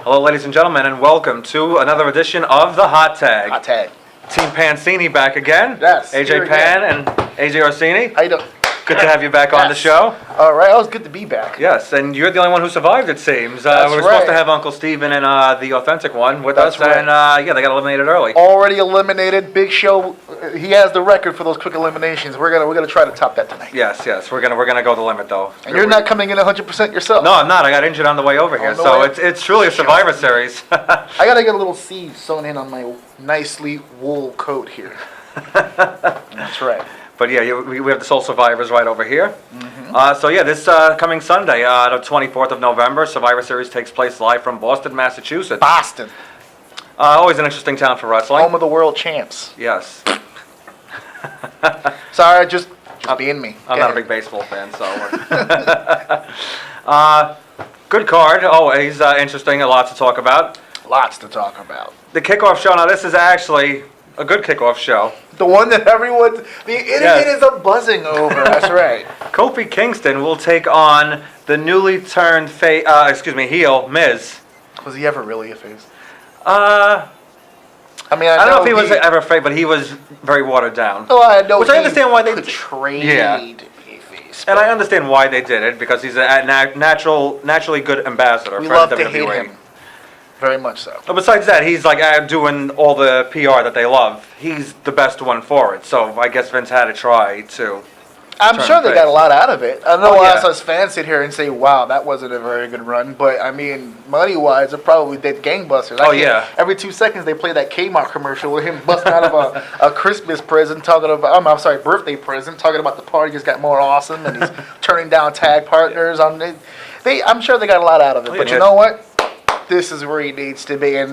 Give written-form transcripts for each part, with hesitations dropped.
Hello, ladies and gentlemen, and welcome to another edition of the Hot Tag. Hot Tag. Team Pancini back again. Yes. AJ Pan and AJ Orsini. How you doing? Good to have you back on the show. All right, it was good to be back. Yes, and you're the only one who survived, it seems. That's we were right. supposed to have Uncle Steven and the authentic one with That's us, right. and yeah, they got eliminated early. Already eliminated. Big Show. He has the record for those quick eliminations. We're gonna try to top that tonight. Yes, we're gonna go the limit though. And you're not coming in 100% yourself. No, I'm not. I got injured on the way over here, On the so way- it's truly a Survivor Series. I gotta get a little seed sewn in on my nicely wool coat here. That's right. But yeah, we have the Soul Survivors right over here. So yeah, this coming Sunday, the 24th of November, Survivor Series takes place live from Boston, Massachusetts. Boston, Always an interesting town for wrestling. home of the world champs. Yes. Sorry, just being me. I'm Go not a ahead. big baseball fan, so. Good card, always interesting, a lot to talk about. Lots to talk about. The kickoff show, now this is actually a good kickoff show. The one that the internet is a buzzing over. That's right. Kofi Kingston will take on the newly turned heel, Miz. Was he ever really a face? I I mean, don't know if he was ever fake, but he was very watered down. Oh, I know. Which I understand why they portrayed Yeah. a face. And I understand why they did it, because he's a naturally good ambassador We for love the to WWE. hate him. Very much so. But besides that, he's like doing all the PR that they love. He's the best one for it. So I guess Vince had to try to. I'm turn sure they face. got a lot out of it. I know Oh, a lot yeah. of us fans sit here and say, wow, that wasn't a very good run. But, I mean, money-wise, it probably did gangbusters. Oh, yeah. Every 2 seconds, they play that Kmart commercial with him busting out of a Christmas present, talking about, birthday present, talking about the party just got more awesome, and he's turning down tag partners. I'm sure they got a lot out of it. Oh, But yeah. you know what? This is where he needs to be. And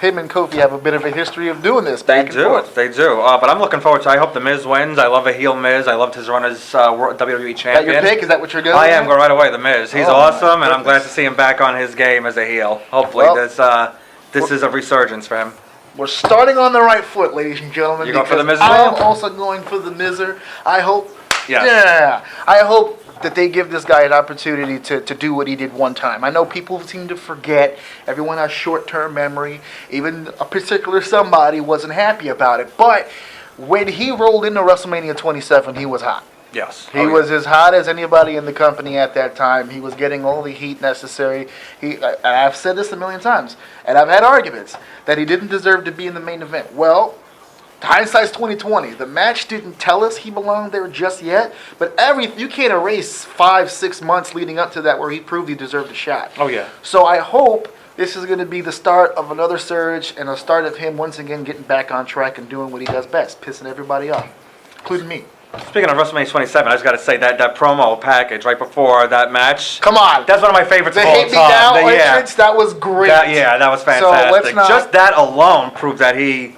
him and Kofi have a bit of a history of doing this back and forth. They do. But I'm looking forward to. I hope the Miz wins. I love a heel Miz. I loved his run as WWE Is that champion. your pick? Is that what you're doing? I am going right away. The Miz. He's Oh, my awesome, and I'm glad to goodness. see him back on his game as a heel. Hopefully, Well, this is a resurgence for him. We're starting on the right foot, ladies and gentlemen. You going for the because Miz as I well? am also going for the Mizzer. I hope. Yes. Yeah. I hope that they give this guy an opportunity to do what he did one time. I know people seem to forget. Everyone has short-term memory. Even a particular somebody wasn't happy about it. But when he rolled into WrestleMania 27, he was hot. Yes. He was as hot as anybody in the company at that time. He was getting all the heat necessary. And I've said this a million times, and I've had arguments that he didn't deserve to be in the main event. Well, hindsight's 2020. The match didn't tell us he belonged there just yet, but you can't erase 5-6 months leading up to that where he proved he deserved a shot. Oh, yeah. So I hope this is going to be the start of another surge and a start of him once again getting back on track and doing what he does best, pissing everybody off, including me. Speaking of WrestleMania 27, I just got to say that promo package right before that match. Come on. That's one of my favorites The of all Hate Me Now time. entrance, that was great. That was fantastic. let's not- Just that alone proved that he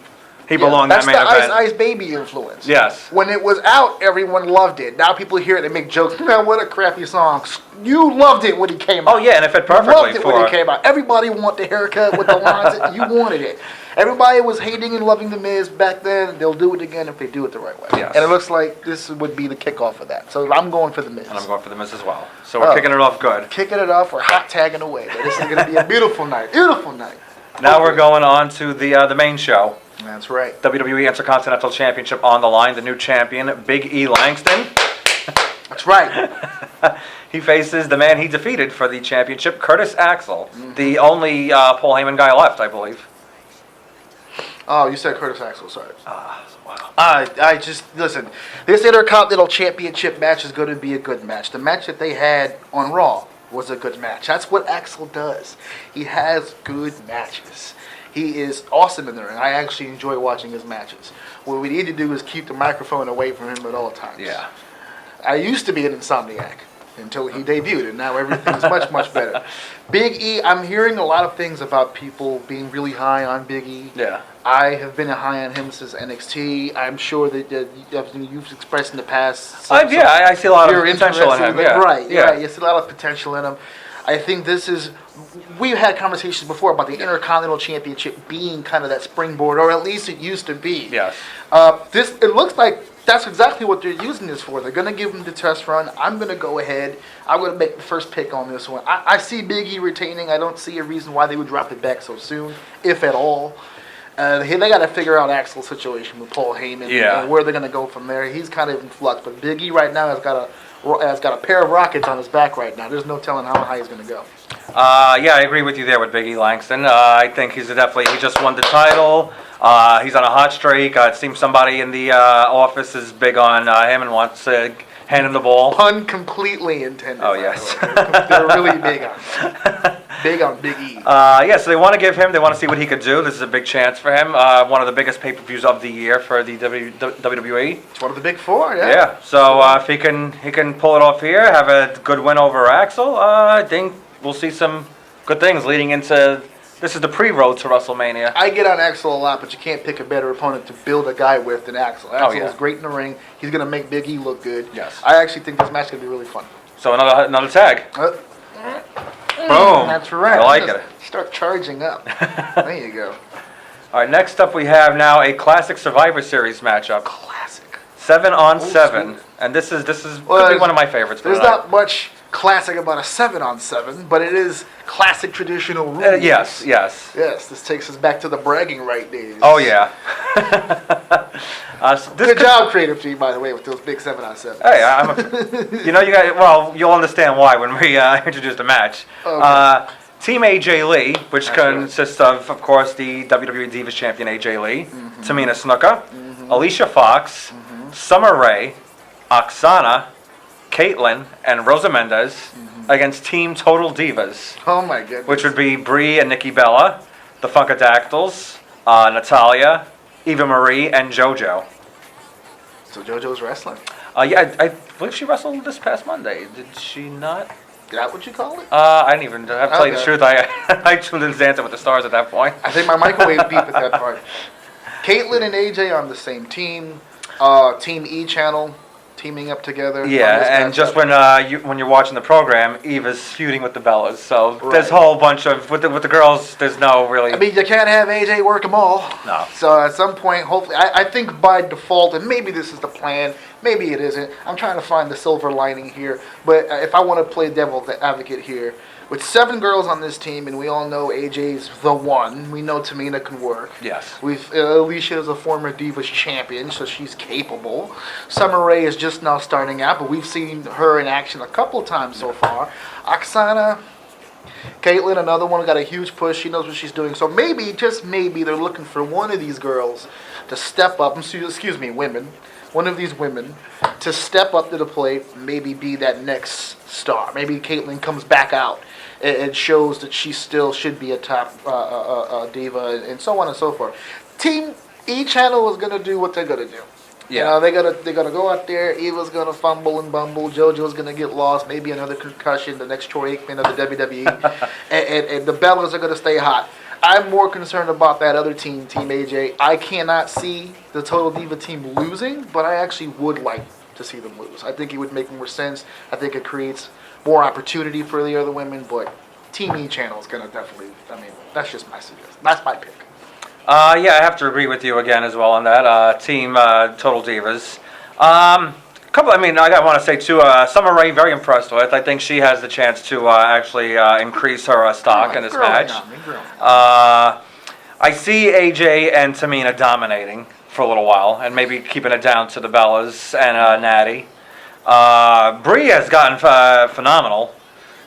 belonged in that main That's event. the Ice Baby influence. Yes. When it was out, everyone loved it. Now people hear it, they make jokes. Man, what a crappy song. You loved it when it came out. Oh yeah, and it fit You perfectly loved it for. when it came out. Everybody wanted the haircut with the lines. You wanted it. Everybody was hating and loving The Miz back then. They'll do it again if they do it the right way. Yes. And it looks like this would be the kickoff of that. So I'm going for The Miz. And I'm going for the Miz as well. So we're kicking it off good. Kicking it off. We're hot tagging away. But this is going to be a beautiful night. Beautiful night. Now we're going on to the main show. That's right. WWE Intercontinental Championship on the line. The new champion, Big E Langston. That's right. He faces the man he defeated for the championship, Curtis Axel, the only Paul Heyman guy left, I believe. Oh, you said Curtis Axel. Sorry. Wow. I just listen. This Intercontinental Championship match is going to be a good match. The match that they had on Raw was a good match. That's what Axel does. He has good matches. He is awesome in there, and I actually enjoy watching his matches. What we need to do is keep the microphone away from him at all times. Yeah. I used to be an insomniac until he debuted, and now everything's much, much better. Big E, I'm hearing a lot of things about people being really high on Big E. Yeah. I have been high on him since NXT. I'm sure that you've expressed in the past. I see a lot of you're potential in him. interested Yeah. Right, Yeah. right. You see a lot of potential in him. I think this is. We've had conversations before about the Intercontinental Championship being kind of that springboard, or at least it used to be. Yes. It looks like that's exactly what they're using this for. They're gonna give him the test run. I'm gonna go ahead. I'm gonna make the first pick on this one. I see Big E retaining. I don't see a reason why they would drop it back so soon, if at all. They got to figure out Axel's situation with Paul Heyman and where they're gonna go from there. He's kind of in flux, but Big E right now has got a pair of rockets on his back right now. There's no telling how high he's gonna go. Yeah, I agree with you there with Big E Langston. I think he just won the title. He's on a hot streak. It seems somebody in the office is big on him and wants to hand him the ball. Pun completely intended. Oh, yes. They're really big on him. Big on Big E. Yeah, so they want to see what he could do. This is a big chance for him. One of the biggest pay-per-views of the year for the WWE. It's one of the big four, yeah. Yeah, so if he can pull it off here, have a good win over Axel, I think we'll see some good things leading into. This is the pre-road to WrestleMania. I get on Axel a lot, but you can't pick a better opponent to build a guy with than Axel. Axel is great in the ring. He's going to make Big E look good. Yes. I actually think this match is going to be really fun. So another tag. Boom. That's right. I like it. Start charging up. There you go. All right, next up we have now a classic Survivor Series matchup. Classic. 7-on-7. And this is could be one of my favorites. There's not much classic about a 7-on-7, but it is classic traditional rules. Yes. Yes, this takes us back to the bragging right days. Oh, yeah. Good job, creative team, by the way, with those big 7-on-7s. Hey, you'll understand why when we introduce the match. Okay. Team AJ Lee, which consists of course, the WWE Divas Champion AJ Lee, Tamina Snuka, Alicia Fox, Summer Rae, Oksana, Caitlyn, and Rosa Mendez against Team Total Divas. Oh my goodness. Which would be Brie and Nikki Bella, the Funkadactyls, Natalia, Eva Marie, and JoJo. So JoJo's wrestling? Yeah, I believe she wrestled this past Monday. Did she not? Is that what you call it? I didn't even. I have to tell you the truth. I tuned in Dancing with the Stars at that point. I think my microwave beeped at that part. Caitlyn and AJ on the same team. Team E channel. Teaming up together. Yeah, and just when you're watching the program, Eva's feuding with the Bellas. So there's a whole bunch of with the girls. There's no really. I mean, you can't have AJ work them all. No. So at some point, hopefully, I think by default, and maybe this is the plan, maybe it isn't. I'm trying to find the silver lining here. But if I want to play devil's advocate here, with 7 girls on this team, and we all know AJ's the one. We know Tamina can work. Yes. Alicia is a former Divas champion, so she's capable. Summer Rae is just now starting out, but we've seen her in action a couple times so far. Oksana, Caitlyn, another one, got a huge push. She knows what she's doing. So maybe, just maybe, they're looking for one of these girls to step up. Excuse me, women. One of these women to step up to the plate, maybe be that next star. Maybe Caitlyn comes back out and shows that she still should be a top diva, and so on and so forth. Team E channel is gonna do what they're gonna do. Yeah. You know, they're gonna go out there. Eva's gonna fumble and bumble. JoJo's gonna get lost. Maybe another concussion. The next Troy Aikman of the WWE, and the Bellas are gonna stay hot. I'm more concerned about that other team, Team AJ. I cannot see the Total Diva team losing, but I actually would like to see them lose. I think it would make more sense. I think it creates more opportunity for the other women, but Team E channel is going to definitely, that's just my suggestion. That's my pick. Yeah, I have to agree with you again as well on that. Team Total Divas. I want to say too, Summer Rae, very impressed with. I think she has the chance to actually increase her stock in this match. I see AJ and Tamina dominating for a little while, and maybe keeping it down to the Bellas and Natty. Brie has gotten phenomenal.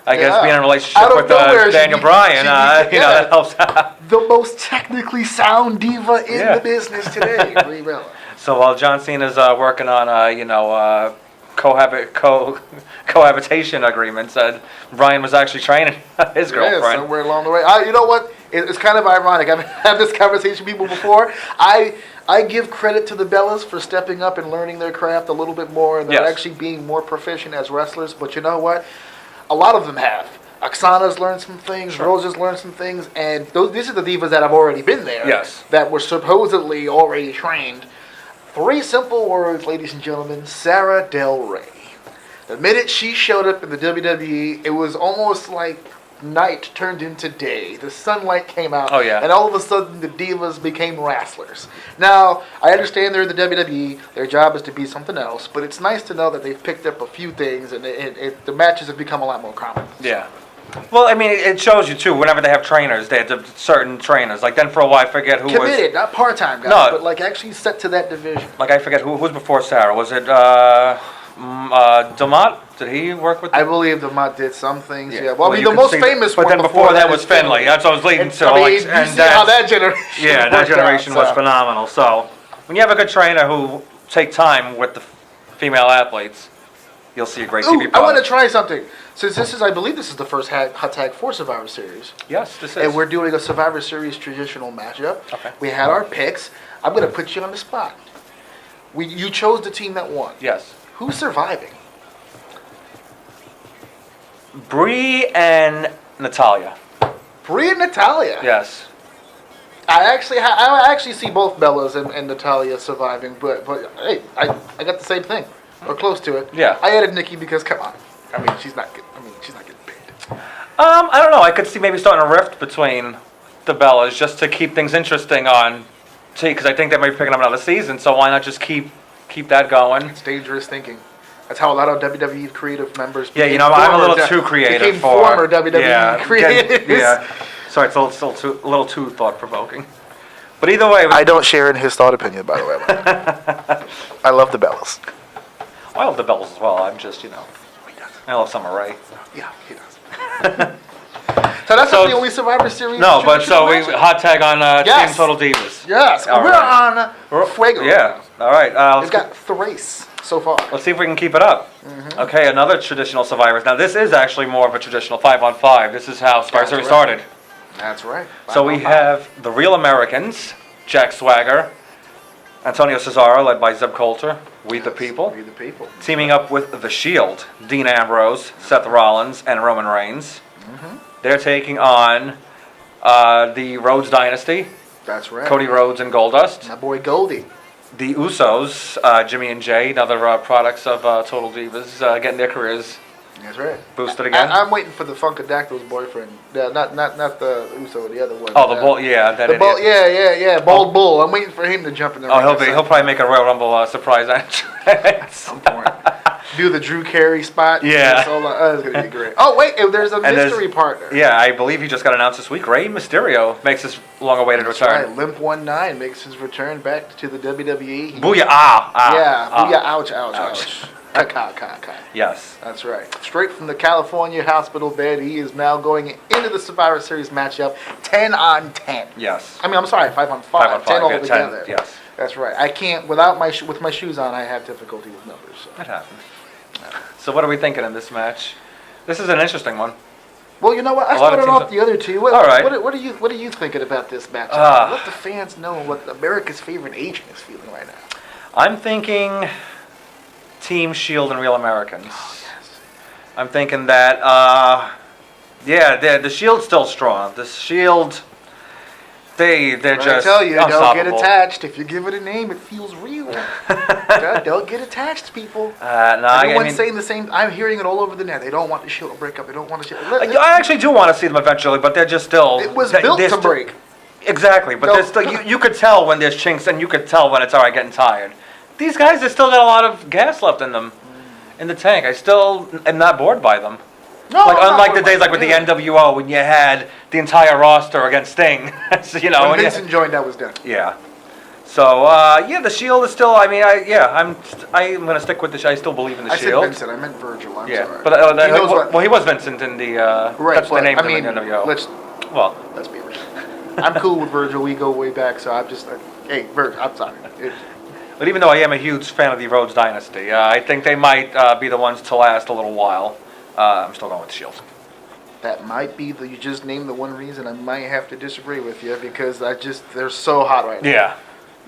I guess being in a relationship with Daniel Bryan, that helps. The most technically sound diva in the business today, Brie Bella. So while John Cena's working on, cohabitation agreements, Bryan was actually training his girlfriend. Yeah, somewhere along the way. You know what? It's kind of ironic. I've had this conversation with people before. I give credit to the Bellas for stepping up and learning their craft a little bit more, and they're actually being more proficient as wrestlers. But you know what? A lot of them have. Oksana's learned some things, Rosa's learned some things, and these are the divas that have already been there. Yes. That were supposedly already trained. 3 simple words, ladies and gentlemen. Sarah Del Rey. The minute she showed up in the WWE, it was almost like night turned into day. The sunlight came out. Oh, yeah. And all of a sudden, the Divas became wrestlers. Now, I understand they're the WWE. Their job is to be something else. But it's nice to know that they've picked up a few things, and the matches have become a lot more common. Yeah. Well, I mean, it shows you, too, whenever they have trainers, they have certain trainers. Like, then for a while, I forget who was... Committed, not part-time guys, No. but, like, actually set to that division. Like, I forget who was before Sarah. Was it, Demott? Did he work with I believe Demott did some things, yeah. Well, Well, I mean, you the could most see famous But one then before that was is Finlay. That's what I was leading And, to. I mean, like, you see how that generation Yeah, that worked out, generation was so. phenomenal. So, when you have a good trainer who take time with the female athletes, you'll see a great TV Ooh, product. I want to try something. Since this is, I believe this is the first hot tag for Survivor Series. Yes, this is. And we're doing a Survivor Series traditional matchup. Okay. We had our picks. I'm going to put you on the spot. You chose the team that won. Yes. Who's surviving? Bree and Natalia. Brie and Natalia. Yes. I actually see both Bellas and Natalia surviving, but hey, I got the same thing, or close to it. Yeah. I added Nikki because come on, I mean she's not good. I mean she's not getting paid. I don't know. I could see maybe starting a rift between the Bellas just to keep things interesting on T, because I think they might be picking up another season. So why not just keep that going? It's dangerous thinking. That's how a lot of WWE creative members. Yeah, you became know, I'm a little former too creative became for former WWE creatives. Yeah. Sorry, it's a little too thought provoking. But either way, I don't share in his thought opinion, by the way. I love the Bellas. I love the Bellas as well. I'm just, I love Summer Rae. Yeah, he does. So that's not the only Survivor Series. No, but so we traditional matchup. hot tag on Yes. Team Total Divas. Yes, All we're right. on Fuego. Yeah. All right. We've got thrace so far. Let's see if we can keep it up. Okay, another traditional Survivors. Now this is actually more of a traditional 5-on-5. This is how Survivor That's Series right. started. That's right. So we have the Real Americans, Jack Swagger, Antonio Cesaro, led by Zeb Coulter, We the People, We the People. teaming up with The Shield, Dean Ambrose, Seth Rollins, and Roman Reigns. They're taking on the Rhodes Dynasty, That's right. Cody Rhodes and Goldust. My boy Goldie. The Usos, Jimmy and Jay, another products of Total Divas, getting their careers That's right. boosted again. I'm waiting for the Funkadactyl's boyfriend. Not the Uso, the other one. Oh, the bull, yeah, that The idiot. bull, yeah, Bald Bull. I'm waiting for him to jump in the ring. Oh, at he'll some probably make a Royal Rumble surprise entrance. some point. Do the Drew Carey spot. Yeah. That's all it's gonna be great. Oh wait, there's a And there's- mystery partner. Yeah, I believe he just got announced this week. Rey Mysterio makes his long-awaited That's return. right. Limp 19 makes his return back to the WWE. Booyah! Yeah. Booyah! Ouch! Ouch. Ka. Yes. That's right. Straight from the California hospital bed, he is now going into the Survivor Series matchup 10 on 10. Yes. I mean, I'm sorry, 5 on 5. 5 on 5, 10 all yeah, 10, together. yes. That's right. I can't, without with my shoes on, I have difficulty with numbers. So. It happens. So what are we thinking in this match? This is an interesting one. Well, you know what? I A lot of started teams off the other two. What, All right. What are you thinking about this matchup? Let the fans know what America's favorite agent is feeling right now. I'm thinking Team Shield and Real Americans. Oh, yes. I'm thinking that, the Shield's still strong. The Shield, they're What just I tell you, don't get unstoppable. attached. If you give it a name, it feels real. Don't get attached, people. No, Everyone's saying the same. I'm hearing it all over the net. They don't want the Shield to break up. They don't want the Shield. I actually do want to see them eventually, but they're just still. It was they're built to still- break. Exactly, but No. there's still, you could tell when there's chinks, and you could tell when it's all right getting tired. These guys, they still got a lot of gas left in them, in the tank. I still am not bored by them. No, Like I'm not unlike the worried days about like with the that. NWO when you had the entire roster against Sting. So, When and you- Vincent joined, that was done. yeah. So the Shield is still. I mean, I'm gonna stick with the. I still believe in the I said Shield. Vincent. I meant Virgil. I'm Yeah, sorry. but He knows what. well, he was Vincent in the. Right, That's the but, name I of mean, the NWO. let's be real. I'm cool with Virgil. We go way back, so I'm just like, hey, Virgil. I'm sorry. But even though I am a huge fan of the Rhodes Dynasty, I think they might be the ones to last a little while. I'm still going with the Shield. That might be you just named the one reason I might have to disagree with you because they're so hot right now. Yeah.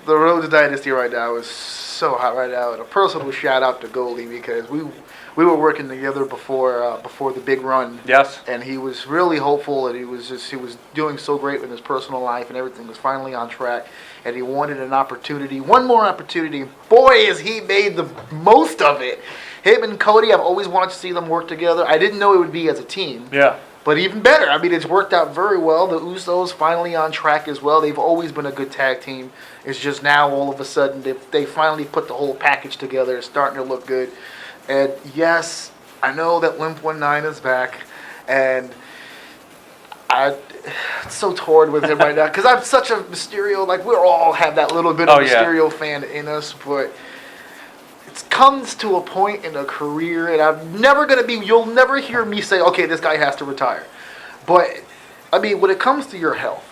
The Rhodes Dynasty right now is so hot right now. And a personal shout out to Goldie because we were working together before the big run. Yes. And he was really hopeful, and he was doing so great in his personal life, and everything was finally on track. And he wanted an opportunity, one more opportunity. Boy, has he made the most of it. Him and Cody, I've always wanted to see them work together. I didn't know it would be as a team. Yeah. But even better, I mean, it's worked out very well. The Usos finally on track as well. They've always been a good tag team. It's just now all of a sudden they finally put the whole package together. It's starting to look good. And yes, I know that Limp 19 is back, and I'm so torn with him right now because I'm such a Mysterio. Like, we all have that little bit of Mysterio fan in us, but it comes to a point in a career, and I'm never gonna be. You'll never hear me say, "Okay, this guy has to retire." But I mean, when it comes to your health,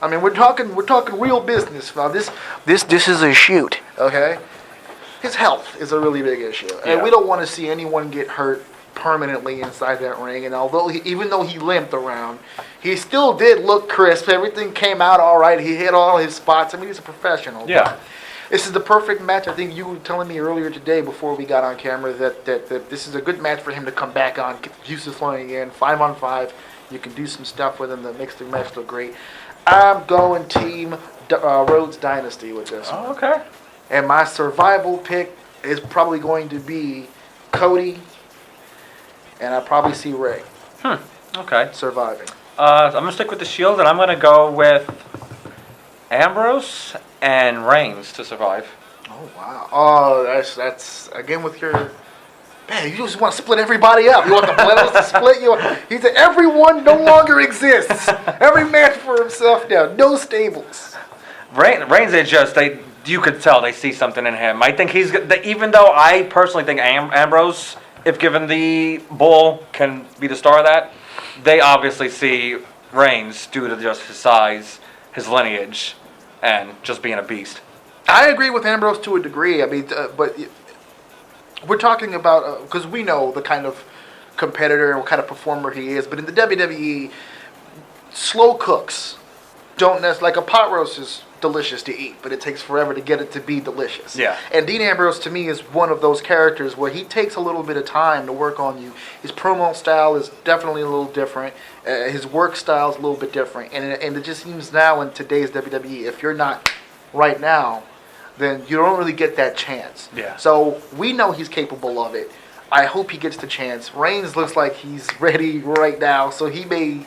I mean, we're talking real business now. This is a shoot, okay? His health is a really big issue, and we don't want to see anyone get hurt permanently inside that ring. And although even though he limped around, he still did look crisp. Everything came out all right. He hit all his spots. I mean, he's a professional. Yeah. This is the perfect match. I think you were telling me earlier today before we got on camera that this is a good match for him to come back on, get the juices flowing again, 5-on-5. You can do some stuff with him that makes the match look great. I'm going Team Rhodes Dynasty with this one. Oh, okay. And my survival pick is probably going to be Cody, and I probably see Ray Okay. surviving. I'm going to stick with the Shield, and I'm going to go with Ambrose and Reigns to survive. Oh, wow. Oh, that's again with your... Man, you just want to split everybody up. You want the Bloodlines to split you. He said everyone no longer exists. Every man for himself now. No stables. Reigns is just, you could tell they see something in him. I think even though I personally think Ambrose, if given the bull, can be the star of that, they obviously see Reigns due to just his size, his lineage, and just being a beast. I agree with Ambrose to a degree. I mean, but we're talking about, because we know the kind of competitor and what kind of performer he is, but in the WWE, slow cooks don't necessarily, like a pot roast is delicious to eat, but it takes forever to get it to be delicious. Yeah. And Dean Ambrose, to me, is one of those characters where he takes a little bit of time to work on you. His promo style is definitely a little different. His work style is a little bit different. And it just seems now in today's WWE, if you're not right now, then you don't really get that chance. Yeah. So we know he's capable of it. I hope he gets the chance. Reigns looks like he's ready right now, so he may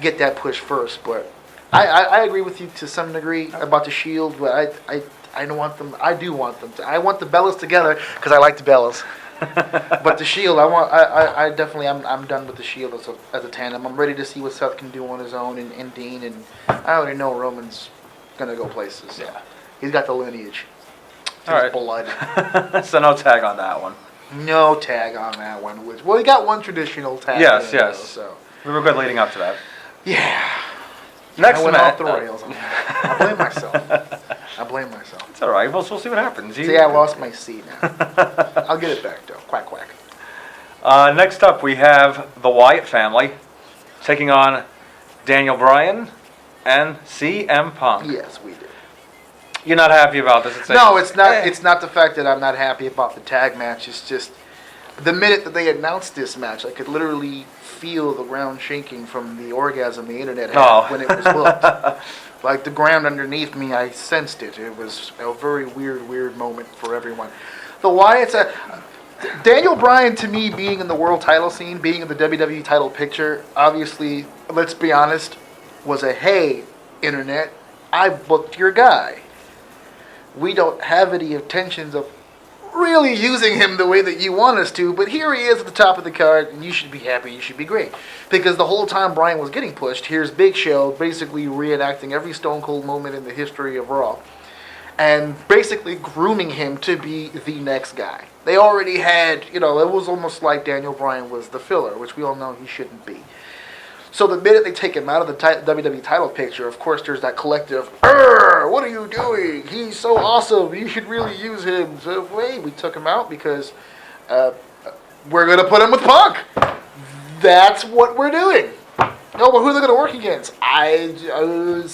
get that push first. But I agree with you to some degree about the Shield, but I don't want them. I do want them. I want the Bellas together because I like the Bellas. But the Shield, I definitely, I'm done with the Shield as a tandem. I'm ready to see what Seth can do on his own and Dean, and I already know Roman's gonna go places. Yeah. He's got the lineage. All right. Blood. So no tag on that one. No tag on that one. Well, he got one traditional tag. Yes, in, yes. Though, so. We were good leading up to that. Yeah. Next I went match. off the rails on that. I blame myself. It's all right. We'll see what happens. See, I lost my seat now. I'll get it back, though. Quack, quack. Next up, we have the Wyatt family taking on Daniel Bryan and CM Punk. Yes, we did. You're not happy about this? No, it's not. It's not the fact that I'm not happy about the tag match. It's just the minute that they announced this match, I could literally feel the ground shaking from the orgasm the internet had when it was booked. Like the ground underneath me, I sensed it. It was a very weird moment for everyone. The Wyatts, Daniel Bryan, to me, being in the world title scene, being in the WWE title picture, obviously, let's be honest, was a hey, internet, I booked your guy. We don't have any intentions of really using him the way that you want us to, but here he is at the top of the card, and you should be happy, you should be great. Because the whole time Bryan was getting pushed, here's Big Show basically reenacting every Stone Cold moment in the history of Raw, and basically grooming him to be the next guy. They already had, it was almost like Daniel Bryan was the filler, which we all know he shouldn't be. So the minute they take him out of the WWE title picture, of course, there's that collective, what are you doing? He's so awesome. You should really use him. So, wait, we took him out because we're going to put him with Punk. That's what we're doing. No, but who are they going to work against? The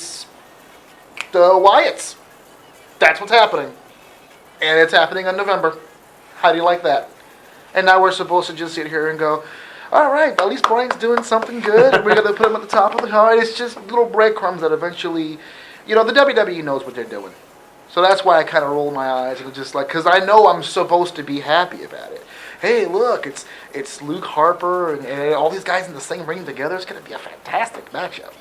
Wyatts. That's what's happening. And it's happening in November. How do you like that? And now we're supposed to just sit here and go, all right, at least Bryan's doing something good, and we're going to put him at the top of the card. It's just little breadcrumbs that eventually, the WWE knows what they're doing. So that's why I kind of roll my eyes and just like, because I know I'm supposed to be happy about it. hey, look, it's Luke Harper and all these guys in the same ring together. It's going to be a fantastic matchup.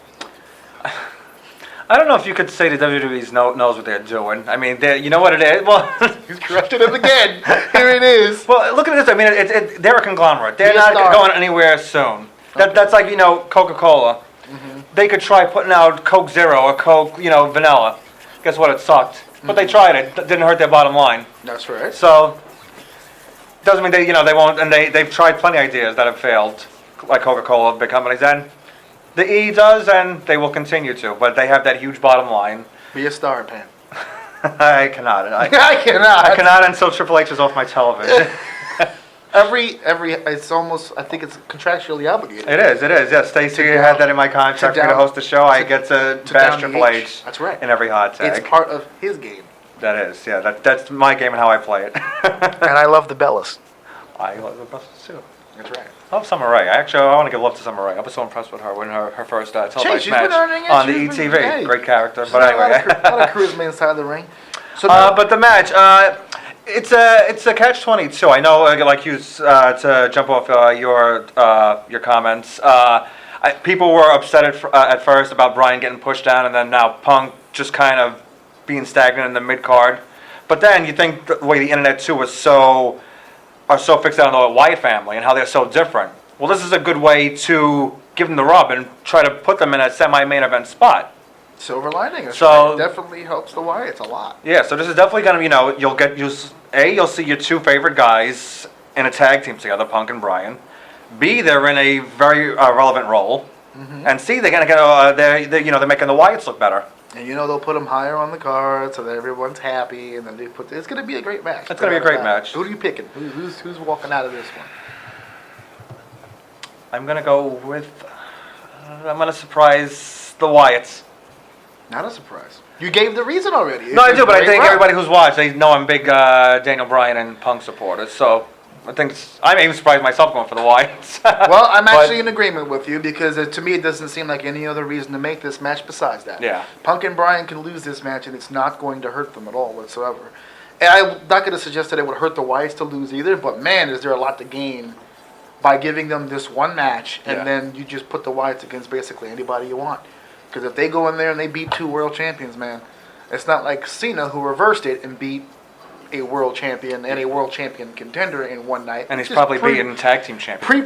I don't know if you could say the WWE knows what they're doing. I mean, you know what it is? Well, He's corrupted it again. Here it is. well, look at this. I mean, they're a conglomerate. They're not going anywhere soon. That's like, Coca-Cola. Mm-hmm. They could try putting out Coke Zero or Coke, vanilla. Guess what? It sucked. But they tried it. Didn't hurt their bottom line. That's right. So, doesn't mean they won't. And they've tried plenty of ideas that have failed, like Coca-Cola, big companies. And the E does, and they will continue to. But they have that huge bottom line. Be a star, Pan. I cannot. I cannot. I cannot until Triple H is off my television. It's almost, I think it's contractually obligated. It is, yes. Stacey had that in my contract for me to host the show. I get to bash Triple H. That's right. In every hot tag. It's part of his game. That is, yeah. That's my game and how I play it. And I love the Bellas. I love the Bellas too. That's right. I love Summer Rae. I want to give love to Summer Rae. I was so impressed with her when her first televised match on the ETV. Hey, great character. But anyway. A lot of charisma inside the ring. So but the match, it's a catch-22. I know, like you, to jump off your comments. People were upset at first about Bryan getting pushed down, and then now Punk just kind of being stagnant in the mid-card. But then you think the way the internet too are so fixated on the Wyatt family and how they're so different. Well, this is a good way to give them the rub and try to put them in a semi-main event spot. Silver lining. So it definitely helps the Wyatts a lot. Yeah, so this is definitely going to, you'll see your two favorite guys in a tag team together, Punk and Bryan. B, they're in a very relevant role. Mm-hmm. And C, they're going to they're making the Wyatts look better. And they'll put them higher on the card so that everyone's happy, and then it's going to be a great match. It's going to be a great match. Who are you picking? Who's walking out of this one? I'm going to go with. I'm going to surprise the Wyatts. Not a surprise. You gave the reason already. No, I do, but I think everybody who's watched, they know I'm big Daniel Bryan and Punk supporter, so I think I'm even surprised myself going for the Wyatts. Well, I'm actually in agreement with you because to me it doesn't seem like any other reason to make this match besides that. Yeah. Punk and Bryan can lose this match and it's not going to hurt them at all whatsoever. And I'm not going to suggest that it would hurt the Wyatts to lose either, but man, is there a lot to gain by giving them this one match and then you just put the Wyatts against basically anybody you want. Because if they go in there and they beat two world champions, man, it's not like Cena who reversed it and beat a world champion and a world champion contender in one night. And he's probably beaten tag team champions.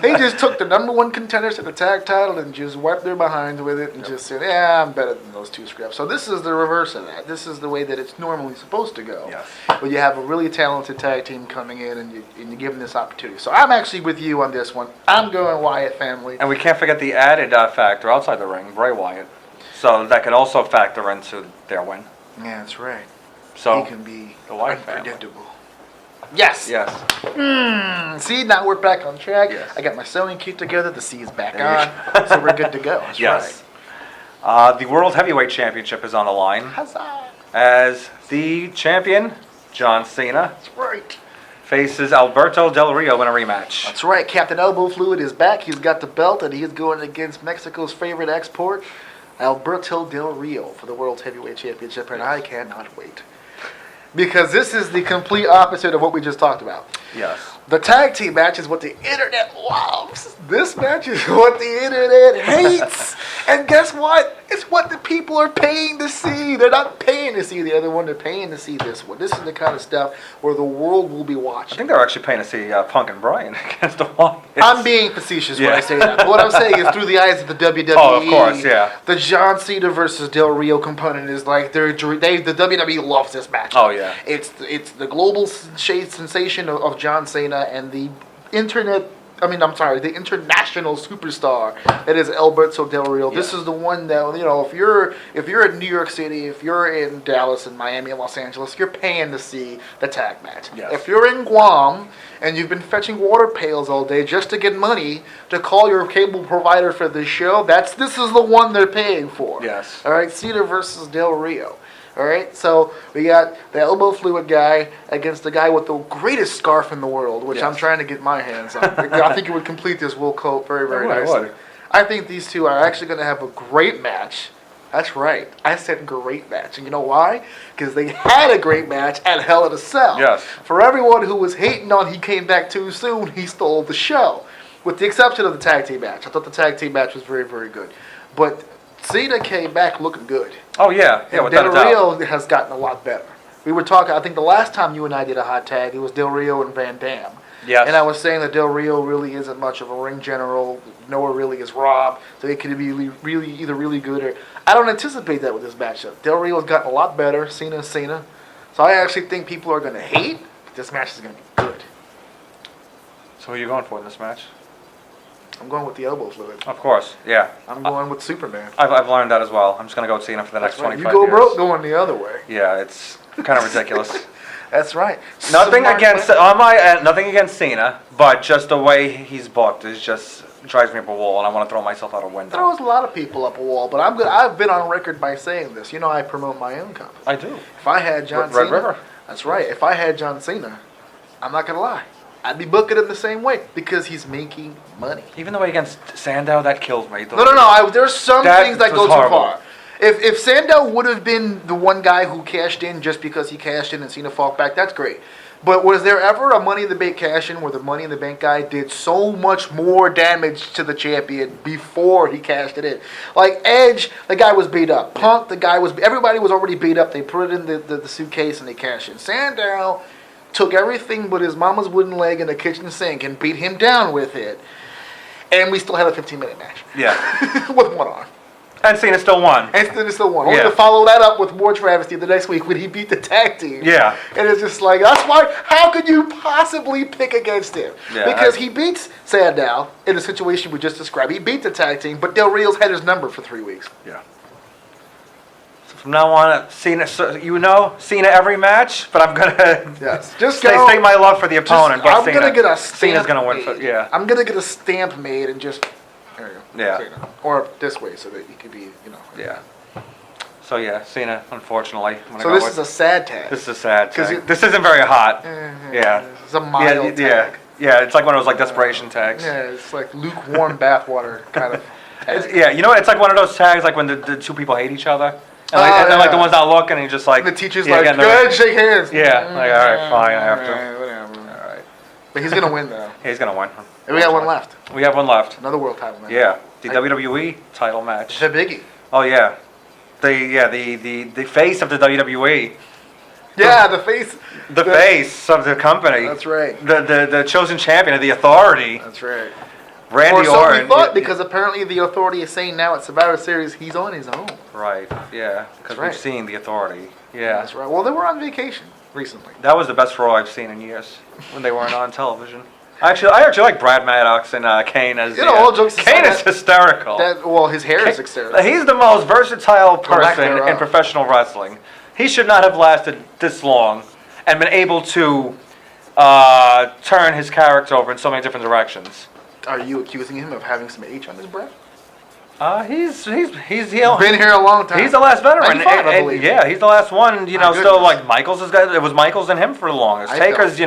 They just took the number one contenders to the tag title and just wiped their behinds with it and just said, I'm better than those two scraps. So this is the reverse of that. This is the way that it's normally supposed to go. Yes. But you have a really talented tag team coming in and you give them this opportunity. So I'm actually with you on this one. I'm going Wyatt family. And we can't forget the added factor outside the ring, Bray Wyatt. So that could also factor into their win. Yeah, that's right. So he can be the Wyatt unpredictable. Family. Yes. Yes. See, now we're back on track. Yes. I got my sewing kit together. The C is back on. So we're good to go. That's yes. right. The World Heavyweight Championship is on the line. Huzzah. As the champion, John Cena, That's right. faces Alberto Del Rio in a rematch. That's right. Captain Elbow Fluid is back. He's got the belt, and he's going against Mexico's favorite export, Alberto Del Rio, for the World Heavyweight Championship, and I cannot wait. Because this is the complete opposite of what we just talked about. Yes. The tag team match is what the internet loves. This match is what the internet hates. And guess what? It's what the people are paying to see. They're not paying to see the other one. They're paying to see this one. This is the kind of stuff where the world will be I watching. think they're actually paying to see Punk and Bryan against the Wyatts. I'm being facetious when I say that. But what I'm saying is through the eyes of the WWE. Oh, of course, yeah. The John Cena versus Del Rio component is like the WWE loves this match. Oh, yeah. It's the global sensation of John Cena and the the international superstar that is Alberto Del Rio. Yeah. This is the one that, if you're in New York City, if you're in Dallas and Miami and Los Angeles, you're paying to see the tag match. Yes. If you're in Guam and you've been fetching water pails all day just to get money to call your cable provider for this show, this is the one they're paying for. Yes. All right, Cena versus Del Rio. All right, so we got the elbow fluid guy against the guy with the greatest scarf in the world, which I'm trying to get my hands on. I think it would complete this wool coat very, very nicely. I think these two are actually going to have a great match. That's right. I said great match. And you know why? Because they had a great match at Hell in a Cell. Yes. For everyone who was hating on he came back too soon, he stole the show. With the exception of the tag team match. I thought the tag team match was very, very good. But Cena came back looking good. Oh, yeah. Yeah, And without Del a doubt. Rio has gotten a lot better. We were talking, I think the last time you and I did a hot tag, it was Del Rio and Van Dam. Yes. And I was saying that Del Rio really isn't much of a ring general. Noah really is Rob. So it could be really either really good or... I don't anticipate that with this matchup. Del Rio's gotten a lot better. Cena's Cena. So I actually think people are going to hate, but this match is going to be good. So who are you going for in this match? I'm going with the elbow fluid. Of course, yeah. I'm going with Superman. I've learned that as well. I'm just going to go with Cena for the next That's right. 25 You go years. broke going the other way. Yeah, it's kind of ridiculous. That's right. Nothing Smart against man. on my end, nothing against Cena, but just the way he's booked is just drives me up a wall, and I want to throw myself out a window. Throws a lot of people up a wall, but I'm good. I've been on record by saying this. You know, I promote my own company. I do. If I had John Red Cena, River. That's right. If I had John Cena, I'm not gonna lie, I'd be booking him the same way because he's making money. Even the way against Sandow, that kills me. No. There's some That things that was go too horrible. far. If Sandow would have been the one guy who cashed in just because he cashed in and Cena fought back, that's great. But was there ever a Money in the Bank cash in where the Money in the Bank guy did so much more damage to the champion before he cashed it in? Like Edge, the guy was beat up. Punk, everybody was already beat up. They put it in the suitcase and they cashed in. Sandow took everything but his mama's wooden leg in the kitchen sink and beat him down with it. And we still had a 15-minute match. Yeah. With one arm. And Cena still won. And then still won. Only Yeah. to follow that up with more travesty the next week when he beat the tag team. Yeah. And it's just like, that's why, how could you possibly pick against him? Yeah, Because he beats Sandow in a situation we just described. He beat the tag team, but Del Rio's had his number for 3 weeks. Yeah. So from now on, Cena, Cena every match, but I'm gonna Yes. Just state my love for the opponent. But I'm Cena, going to get a stamp Cena's gonna win. made. Yeah. I'm going to get a stamp made and just, there you go. Yeah. Cena. Or this way so that he could be, Yeah. So yeah, Cena. Unfortunately, I'm gonna So go this with, is a sad tag. this is a sad 'Cause tag. This isn't very hot. Yeah. It's a mild tag. Yeah. It's like one of those like desperation tags. Yeah, it's like lukewarm bathwater kind of tag. You know what? It's like one of those tags like when the two people hate each other. And, and then like the one's not looking and you just like And the teacher's yeah, like, go getting the- ahead, shake hands. Yeah, like alright, fine, I have to. Alright, whatever. Alright. But he's gonna win though. He's gonna win. And we got one left. We have one left. Another world title match. Yeah. The WWE title match. The biggie. Oh yeah. The face of the WWE. Yeah, the face. The face of the company. That's right. The chosen champion of the Authority. That's right. Randy Or so Orton. we thought, because apparently the Authority is saying now at Survivor Series he's on his own. Right. Yeah. Because right. we've seen the Authority. Yeah. That's right. Well, they were on vacation recently. That was the best Raw I've seen in years when they weren't on television. I actually like Brad Maddox and Kane as all jokes Kane aside, is hysterical. His hair is hysterical. He's the most versatile lack person thereof. in professional wrestling. He should not have lasted this long and been able to turn his character over in so many different directions. Are you accusing him of having some H on his breath? He's Been here a long time. He's the last veteran. 95, I And believe. yeah, he's the last one. My Still goodness. like Michaels is it was Michaels and him for the longest. I Taker's,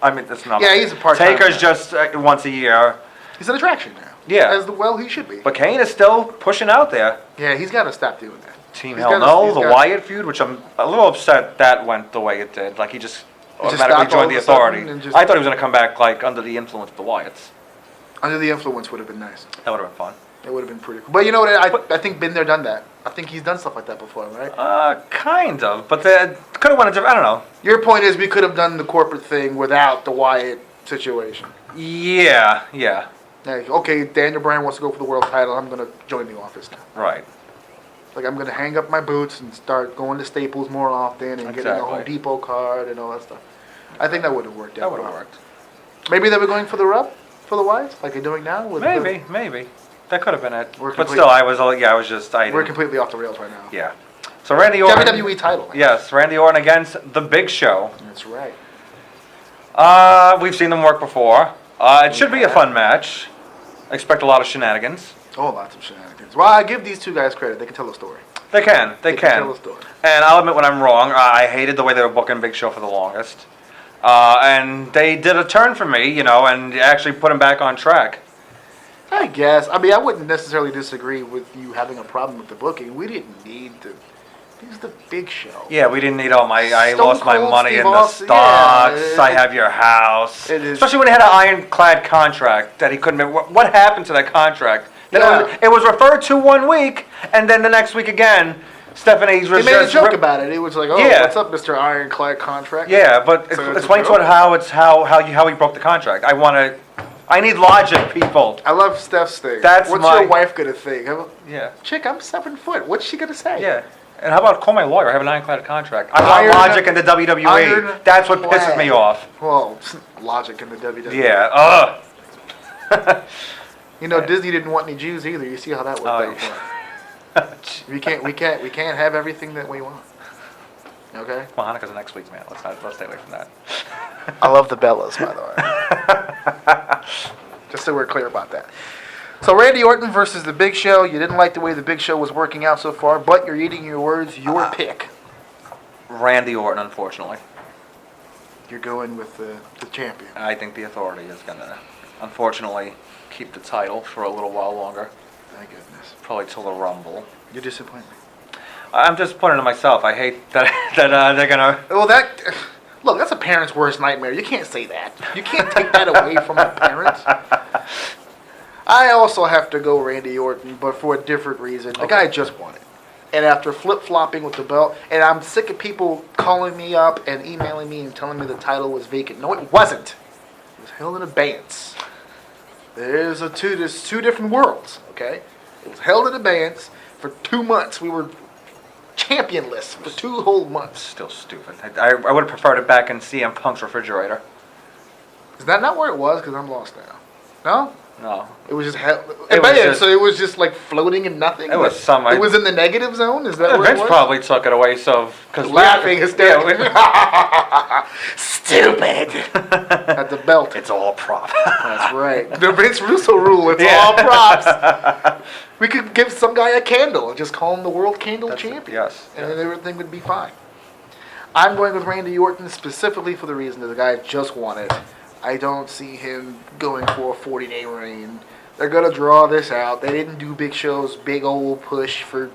I mean, that's not. Yeah, he's a part-time Taker's guy. just once a year. He's an attraction now. Yeah. Well, he should be. But Kane is still pushing out there. Yeah, he's got to stop doing that. Team He's Hell gotta- No, he's the got- Wyatt feud, which I'm a little upset that went the way it did. Like he just just automatically stopped all joined the of a sudden Authority. and just- I thought he was going to come back like under the influence of the Wyatts. Under the influence would have been nice. That would have been fun. It would have been pretty cool. But you know what? I think been there, done that. I think he's done stuff like that before, right? Kind of, but they could have went a different. I don't know. Your point is we could have done the corporate thing without the Wyatt situation. Yeah, Like, okay, Daniel Bryan wants to go for the world title. I'm going to join the office now. right. Like, I'm going to hang up my boots and start going to Staples more often and getting a Home Exactly. Depot card and all that stuff. I think that would have worked out. That would have well. worked. Maybe they were going for the rub for the Wyatts, like they're doing now. With Maybe. That could have been it. We're But complete- still, I was just. We're didn't- completely off the rails right now. Yeah. So Randy Orton. WWE title. Yes, Randy Orton against The Big Show. That's right. We've seen them work before. It should be a fun match. Expect a lot of shenanigans. Oh, lots of shenanigans. Well, I give these two guys credit. They can tell a story. They can. They can can. tell a story. And I'll admit when I'm wrong. I hated the way they were booking Big Show for the longest. And they did a turn for me, and actually put him back on track. I guess. I mean, I wouldn't necessarily disagree with you having a problem with the booking. We didn't need to. It was the Big Show. Yeah, we didn't need all my. I Stone lost my Cold money Steve in the Austin, stocks. yeah, I have your house. It is. Especially when he had an ironclad contract that he couldn't. What happened to that contract? Then Yeah. it was referred to 1 week, and then the next week again, Stephanie's was He made a just joke about it. It was like, "Oh, Yeah. what's up, Mr. Ironclad contract?" Yeah, but So it's a explain to joke? it how he broke the contract. I need logic, people. I love Steph's thing. That's What's my- your wife gonna think? Yeah. Chick, I'm 7 foot. What's she gonna say? Yeah. And how about call my lawyer? I have an ironclad contract. I want Iron- logic in the WWE. That's what pisses me off. Well, logic in the WWE. Yeah. You know, Disney didn't want any Jews either. You see how that worked Oh, out for them. We can't have everything that we want. Okay. Well, Hanukkah's next week, man. Let's stay away from that. I love the Bellas, by the way. Just so we're clear about that. So Randy Orton versus the Big Show. You didn't like the way the Big Show was working out so far, but you're eating your words. Your pick. Randy Orton, unfortunately. You're going with the champion. I think the Authority is gonna, unfortunately, keep the title for a little while longer. Thank goodness. Probably till the Rumble. You disappoint me. I'm disappointed in myself. I hate that they're gonna. Well, look, that's a parent's worst nightmare. You can't say that. You can't take that away from a parent. I also have to go Randy Orton, but for a different reason. The guy just won it. And after flip-flopping with the belt, and I'm sick of people calling me up and emailing me and telling me the title was vacant. No, it wasn't. It was held in abeyance. There's two different worlds, okay? It was held in abeyance for 2 months. We were championless for 2 whole months. Still stupid. I would have preferred it back in CM Punk's refrigerator. Is that not where it was? Because I'm lost now. No? No. It was just held It was abeyance, just- so it was just like floating in nothing? It was some- It was in the negative zone? Is that where it Vince was? probably took it away, so because Laughing hysterically. Yeah, Stupid! At the belt. it's all prop. That's right. The Vince Russo rule, it's Yeah. all props. We could give some guy a candle and just call him the world candle champion. Yes. And then everything would be fine. I'm going with Randy Orton specifically for the reason that the guy just won it. I don't see him going for a 40-day reign. They're going to draw this out. They didn't do Big Show's big old push for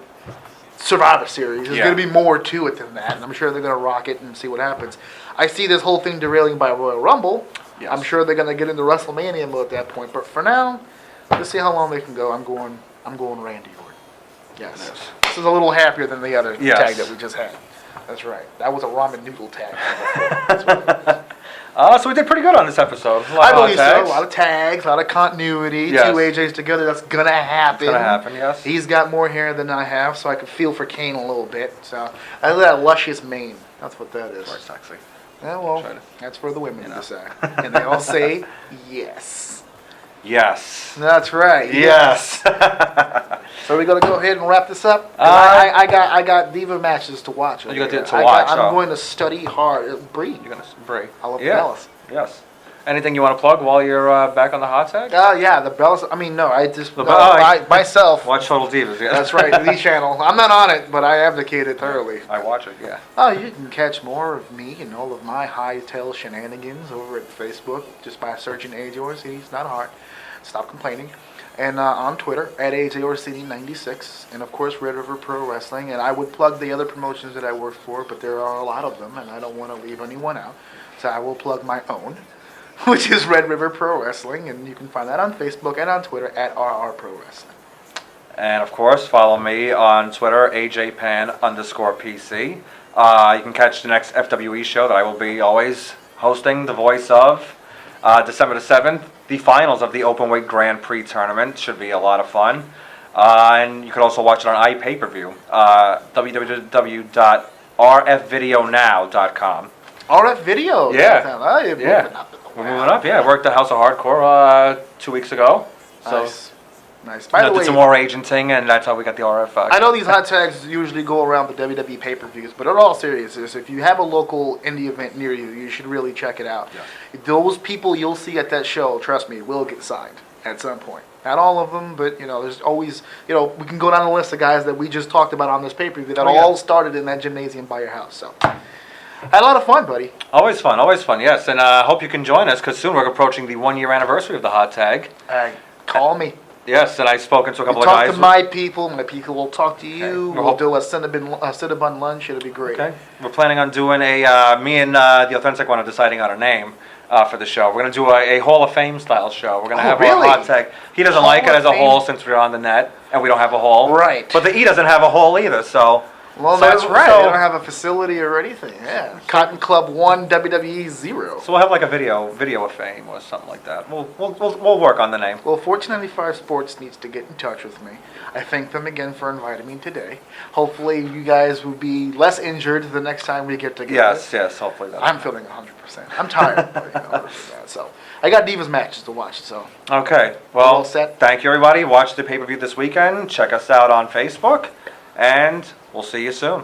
Survivor Series. There's going to be more to it than that, and I'm sure they're going to rock it and see what happens. I see this whole thing derailing by Royal Rumble. Yes. I'm sure they're going to get into WrestleMania mode at that point, but for now, let's see how long they can go. I'm going Randy Orton. Yes. This is a little happier than the other tag that we just had. That's right. That was a ramen noodle tag. That's what it was. So we did pretty good on this episode. I believe so. A lot of tags, a lot of continuity. Yes. 2 AJs together. That's going to happen. It's gonna happen, yes. He's got more hair than I have, so I can feel for Kane a little bit. So I look at that luscious mane. That's what that is. Very sexy. Yeah, well, Try to- that's for the women you to know. decide. And they all say yes. Yes. That's right. Yes. So we're gonna go ahead and wrap this up. 'Cause I got diva matches to watch. You got over here. to watch, I'm oh. going to study hard. Brie. You're gonna Brie. I love Yeah. Bellas. Yes. Anything you want to plug while you're back on the hot tag? Yeah, the Bellas. I mean, no, I just I- myself. Watch Total Divas. Yeah. That's right, the channel. I'm not on it, but I advocate it thoroughly. I watch it. Yeah. Oh, you can catch more of me and all of my high-tail shenanigans over at Facebook just by searching AJ Orsini. It's not hard. Stop complaining. And on Twitter at AJ Orsini96, and of course Red River Pro Wrestling. And I would plug the other promotions that I work for, but there are a lot of them, and I don't want to leave anyone out. So I will plug my own, which is Red River Pro Wrestling, and you can find that on Facebook and on Twitter at RR Pro Wrestling. And of course, follow me on Twitter, AJPan_PC. You can catch the next FWE show that I will be always hosting, the voice of, December the 7th. The finals of the Openweight Grand Prix tournament should be a lot of fun. And you can also watch it on iPay-per-view, www.rfvideonow.com. RF Video. Yeah. Oh, you're Yeah. moving up in the We're world. moving up, yeah. I worked at House of Hardcore 2 weeks ago. So Nice. By the did way, some more agenting, and that's how we got the RF. I know these hot tags usually go around the WWE pay-per-views, but in all seriousness, if you have a local indie event near you, you should really check it out. Yeah. Those people you'll see at that show, trust me, will get signed at some point. Not all of them, but there's always, we can go down the list of guys that we just talked about on this pay-per-view that all started in that gymnasium by your house. So, had a lot of fun, buddy. Always fun, yes. And I hope you can join us, because soon we're approaching the 1-year anniversary of the hot tag. Call me. Yes, and I've spoken to a couple of Talk guys. to my people will talk to you. Okay. We'll do a Cinnabon lunch. It'll be great. Okay. We're planning on doing me and the Authentic One are deciding on a name for the show. We're going to do a Hall of Fame style show. We're going to have really? our hot tech. He doesn't Hall like it of as a Fame? whole since we're on the net and we don't have a hall. Right. But the E doesn't have a hall either, so. Well, so- that's right. so- They don't have a facility or anything. Yeah. Cotton Club 1, WWE 0. So we'll have like a video of fame or something like that. We'll work on the name. Well, Fortune 95 Sports needs to get in touch with me. I thank them again for inviting me today. Hopefully, you guys will be less injured the next time we get together. Yes, hopefully that. I'm feeling 100%. I'm tired, but, so I got Divas matches to watch. So Okay. All Well, set? thank you everybody. Watch the pay-per-view this weekend. Check us out on Facebook, and we'll see you soon.